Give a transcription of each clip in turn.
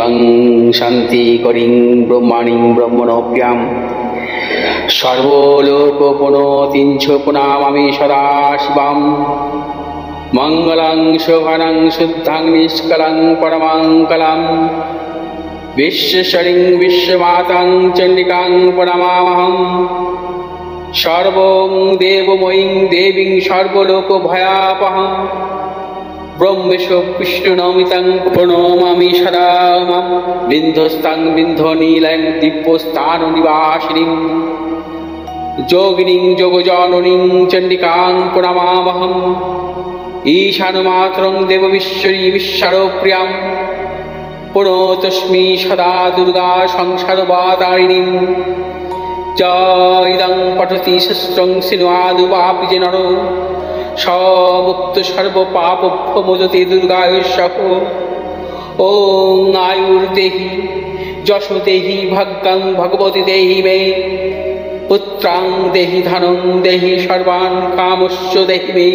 শিবং শান্তি করিং ব্রহ্মাণিং ব্রহ্মণোপ্যাম সর্বলোকপুনতিঞ্চ প্রণামামি সদা শিবম মঙ্গলং শোভনং শুদ্ধং নিষ্কলং পরমঙ্গলম বিশ্বশ্বরিং বিশ্বমাতাং চণ্ডিকাং প্রণমামহম সর্বং দেবময়ীং দেবীং সর্বলোকভয়াপহম ব্রহ্মেশ বিষ্ণুনমিতং প্রণমামি সদা মাম বিন্ধস্তাং বিন্ধনীলং দিব্যস্থাননিবাসিনীং যোগিনীং যোগজননীং চণ্ডিকাং প্রণমামহম ঈশানমাতরং দেববিশ্বরী বিশ্বরপ্রিয়াং প্রণতস্মি সদা দুর্গা সংসারবাতারিণীং ইদং পঠতি শস্ত্রং সিনুয়াদুপাপি যে নর সমুক্ত সর্বপাপভ্যো মোদতে দুর্গায়ুঃসহ ওং আয়ুর্দেহি যশো দেহি ভাগ্যং ভগবতী দেহি মে পুত্রাং দেহি ধনং দেহি সর্বান কামস্য দেহি মে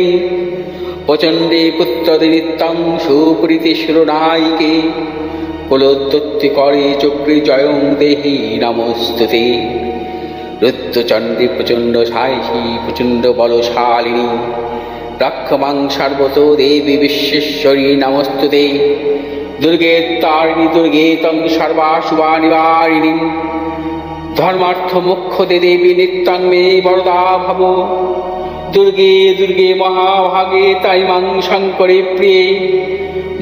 প্রচণ্ডে পুত্রদে নিত্যং সুপ্রীতি শিরোনায়িকে কুলোত্তত্তি করে চক্রে জয়ং দেহি নমস্তুতে রুদ্রচণ্ডী প্রচণ্ড সাহসী প্রচণ্ড বলশালিনী রক্ষমাং সর্বত দেবী বিশ্বেশ্বরী নমস্তুতে দুর্গে তারিণী দুর্গে তং সর্বাশুভা নিবারিণী ধর্মার্থ মোক্ষদে দেবী নিত্যং মে বরদা ভব দুর্গে দুর্গে মহাভাগে তাই মাং শঙ্করে প্রিয়ে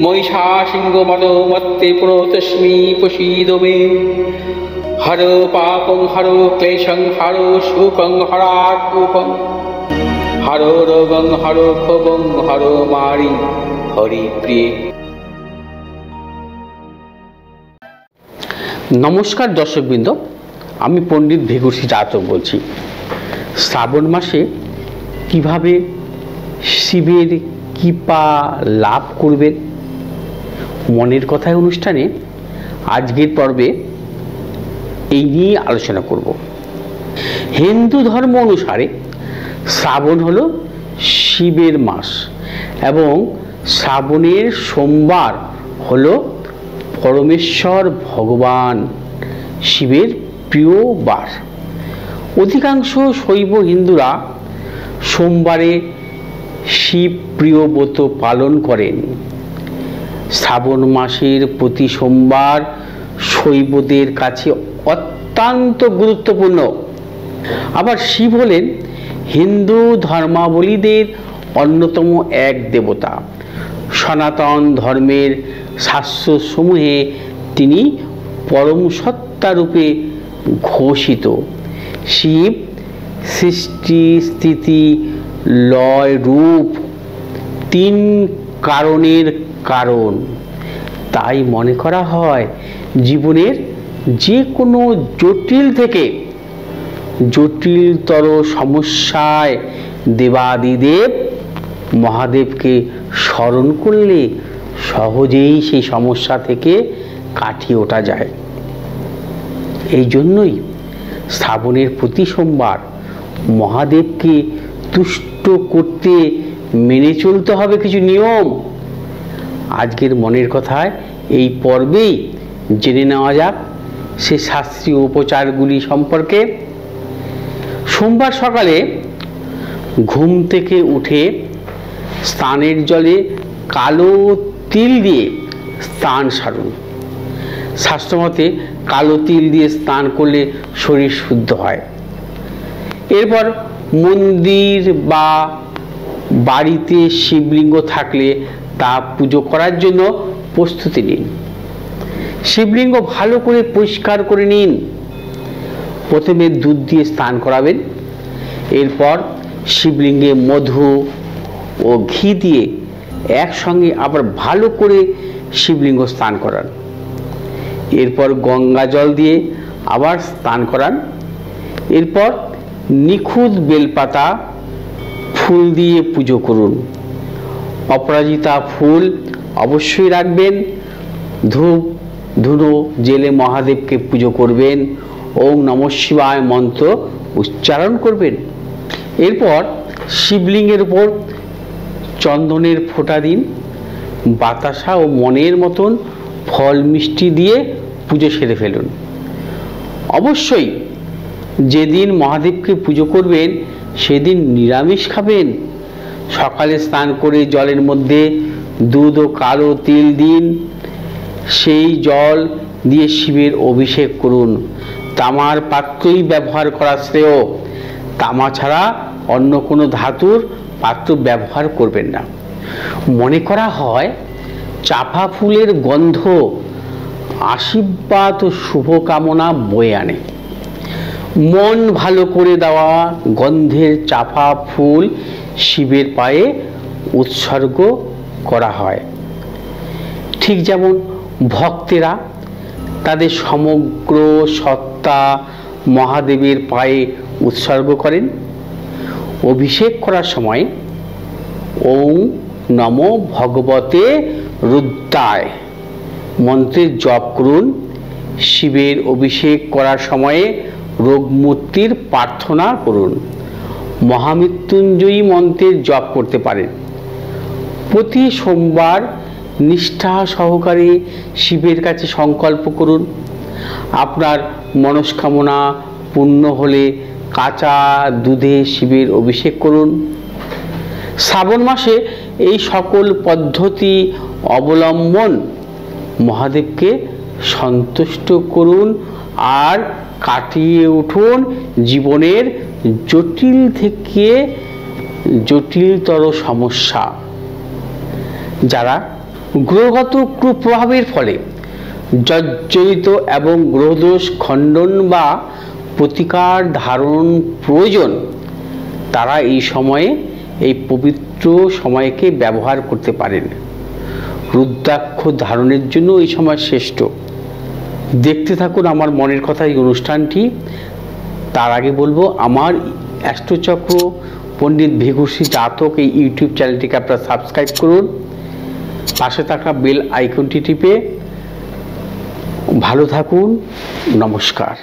মহিষা সিংহ মদমত্তে প্রতস্মি প্রসীদ মে হর পাপং হর ক্লেশং হর সুখং হরাকুপং হর রোগং হর ক্ষোভং হর মারি হরি প্রিয়ে। নমস্কার দর্শকবৃন্দ, আমি পণ্ডিত ভেগুরসি চাতক বলছি। শ্রাবণ মাসে কিভাবে শিবের কৃপা লাভ করবেন, মনের কথায় অনুষ্ঠানে আজকের পর্বে এই নিয়ে আলোচনা করব। হিন্দু ধর্ম অনুসারে শ্রাবণ হলো শিবের মাস এবং শ্রাবণের সোমবার হলো পরমেশ্বর ভগবান শিবের প্রিয় বার। অধিকাংশ শৈব হিন্দুরা সোমবারে শিব প্রিয় ব্রত পালন করেন। শ্রাবণ মাসের প্রতি সোমবার শৈবদের কাছে অত্যন্ত গুরুত্বপূর্ণ। আবার শিব হলেন হিন্দু ধর্মাবলীদের অন্যতম এক দেবতা। সনাতন ধর্মের শাস্ত্রসমূহে তিনি পরম সত্তা রূপে ঘোষিত। শিব সৃষ্টি স্থিতি লয় রূপ তিন কারণের কারণ। তাই মনে করা হয় জীবনের যে কোনো জটিল থেকে জটিলতর সমস্যায় দেবাদিদেব মহাদেবকে স্মরণ করলে সহজেই সেই সমস্যা থেকে কাটিয়ে ওঠা যায়। এই জন্যই শ্রাবণের প্রতি সোমবার মহাদেবকে তুষ্ট করতে মেনে চলতে হবে কিছু নিয়ম। আজকের মনের কথায় এই পর্বেই জেনে নেওয়া যাক সে শাস্ত্রীয় উপচারগুলি সম্পর্কে। সোমবার সকালে ঘুম থেকে উঠে স্নানের জলে কালো তিল দিয়ে স্নান সারুন। শাস্ত্রমতে কালো তিল দিয়ে স্নান করলে শরীর শুদ্ধ হয়। এরপর মন্দির বা বাড়িতে শিবলিঙ্গ থাকলে তা পুজো করার জন্য প্রস্তুতি নিন। শিবলিঙ্গ ভালো করে পরিষ্কার করে নিন। প্রথমে দুধ দিয়ে স্নান করাবেন। এরপর শিবলিঙ্গে মধু ও ঘি দিয়ে একসঙ্গে আবার ভালো করে শিবলিঙ্গ স্নান করান। এরপর গঙ্গা জল দিয়ে আবার স্নান করান। এরপর নিখুঁত বেলপাতা ফুল দিয়ে পুজো করুন। অপরাজিতা ফুল অবশ্যই রাখবেন। ধূপ ধুনো জেলে মহাদেবকে পুজো করবেন। ওম নমঃ শিবায় মন্ত্র উচ্চারণ করবেন। এরপর শিবলিঙ্গের উপর চন্দনের ফোঁটা দিন। বাতাসা ও মনের মতন ফল মিষ্টি দিয়ে পুজো সেরে ফেলুন। অবশ্যই যেদিন মহাদেবকে পুজো করবেন সেদিন নিরামিষ খাবেন। সকালে স্নান করে জলের মধ্যে দুধ ও কালো তিল দিন, সেই জল দিয়ে শিবের অভিষেক করুন। তামার পাত্রই ব্যবহার করা শ্রেয়। তামা ছাড়া অন্য কোনো ধাতুর পাত্র ব্যবহার করবেন না। মনে করা হয় চাঁপা ফুলের গন্ধ আশীর্বাদ ও শুভকামনা বয়ে আনে। মন ভালো করে দেওয়া গন্ধের চাঁপা ফুল শিবের পায়ে উৎসর্গ করা হয়। ঠিক যেমন ভক্তেরা তাদের সমগ্র সত্তা মহাদেবের পায়ে উৎসর্গ করেন। অভিষেক করার সময় ওং নমো ভগবতে রুদ্রায় মন্ত্রের জপ করুন। শিবের অভিষেক করার সময়ে রোগমুক্তির প্রার্থনা করুন। মহামৃত্যুঞ্জয়ী মন্ত্রের জপ করতে পারেন। প্রতি সোমবার নিষ্ঠা সহকারে শিবের কাছে সংকল্প করুন। আপনার মনস্কামনা পূর্ণ হলে কাঁচা দুধে শিবের অভিষেক করুন। শ্রাবণ মাসে এই সকল পদ্ধতি অবলম্বন মহাদেবকে সন্তুষ্ট করুন আর কাটিয়ে উঠুন জীবনের জটিল থেকে জটিলতর সমস্যা। যারা গ্রহগত কুপ্রভাবের ফলে জর্জরিত এবং গ্রহদোষ খণ্ডন বা প্রতিকার ধারণ প্রয়োজন, তারা এই সময়ে এই পবিত্র সময়কে ব্যবহার করতে পারেন। রুদ্রাক্ষ ধারণের জন্য এই সময় শ্রেষ্ঠ। দেখতে থাকুন আমার মনের কথা এই অনুষ্ঠানটি। তার আগে বলবো, আমার অ্যাস্ট্রোচক্র পণ্ডিত ভিঘুশ্রী জাতক এই ইউটিউব চ্যানেলটিকে আপনারা সাবস্ক্রাইব করুন। পাশে থাকা বেল আইকনটি টিপে ভালো থাকুন। নমস্কার।